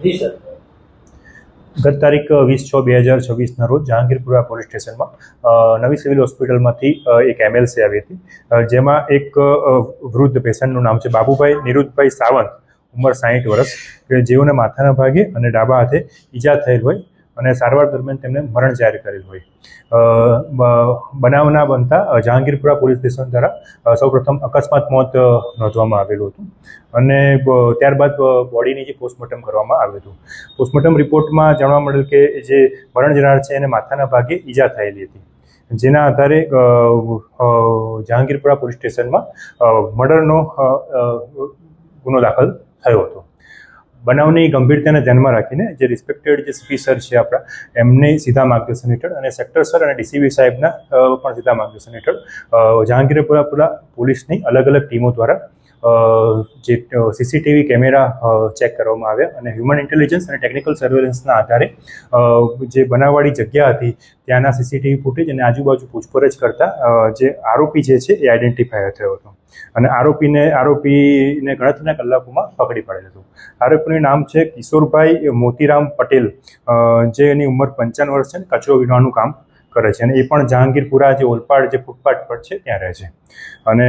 જી sir. ગત તારીખ 20/6/2026 રોજ જહાંગીરપુરા પોલીસ સ્ટેશનમાં નવી સિવિલ હોસ્પિટલમાંથી એક એમએલસી આવી હતી, જેમાં એક વૃદ્ધ પેશન્ટનું નામ છે બાબુભાઈ નિરુદ્ધભાઈ સાવંત, ઉંમર 60 વર્ષ, કે જેઓને માથાના ભાગે અને ડાબા હાથે ઈજા થયેલ હોય અને સારવાર દરમિયાન તેમને મરણ જાહેર કરેલ હોય। બનાવના બનતા જહાંગીરપુરા પોલીસ સ્ટેશન દ્વારા સૌપ્રથમ અકસ્માત મોત નોંધવામાં આવેલું હતું અને ત્યારબાદ બોડીની જે પોસ્ટમોર્ટમ કરવામાં આવ્યું હતું। પોસ્ટમોર્ટમ રિપોર્ટમાં જાણવા મળેલ કે જે મરણ જનાર છે એને માથાના ભાગે ઈજા થયેલી હતી, જેના આધારે જહાંગીરપુરા પોલીસ સ્ટેશનમાં મર્ડરનો ગુનો દાખલ થયો હતો। બનાવની ગંભીરતાને ધ્યાનમાં રાખીને જે રિસ્પેક્ટેડ જે સીપી સર છે આપણા, એમની સીધા માર્ગદર્શન હેઠળ અને સેક્ટર સર અને ડીસીપી સાહેબના પણ સીધા માર્ગદર્શન હેઠળ જહાંગીરપુરા પોલીસની અલગ અલગ ટીમો દ્વારા જે સીસીટીવી કેમેરા ચેક કરવામાં આવ્યા અને હ્યુમન ઇન્ટેલિજન્સ અને ટેકનિકલ સર્વેલન્સના આધારે જે બનાવવાળી જગ્યા હતી ત્યાંના સીસીટીવી ફૂટેજ અને આજુબાજુ પૂછપરછ કરતા જે આરોપી જે છે એ આઈડેન્ટિફાય થયો હતો અને આરોપીને ગણતરીના કલાકોમાં પકડી પાડેલ હતું। આરોપીનું નામ છે કિશોરભાઈ મોતીરામ પટેલ, જે એની ઉંમર 55 વર્ષ છે, કચરો વીણવાનું કામ કરે છે અને એ પણ જહાંગીરપુરા જે ઓલપાડ જે ફૂટપાથ પર છે ત્યાં રહે છે અને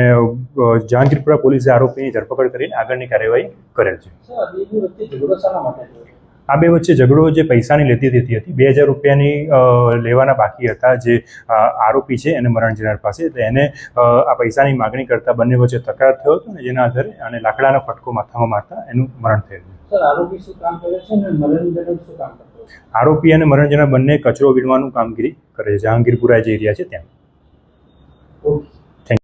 જહાંગીરપુરા પોલીસે આરોપીની ધરપકડ કરીને આગળની કાર્યવાહી કરેલ છે। આ બે વચ્ચે ઝઘડો જે પૈસાની લેતી દેતી હતી, 2000 રૂપિયાની લેવાના બાકી હતા જે આરોપી છે એને મરણ જનાર પાસે, એને આ પૈસાની માગણી કરતા બંને વચ્ચે તકરાર થયો હતો અને જેના આધારે અને લાકડાનો ફટકો માથામાં મારતા એનું મરણ થયેલું। આરોપી શું કામ કરે છે અને મરણ જનાર શું કામ કરે છે? આરોપી અને મરણ જનાર બંને કચરો વીણવાનું કામગીરી કરે છે, જહાંગીરપુરા જે એરિયા છે ત્યાં। ઓકે।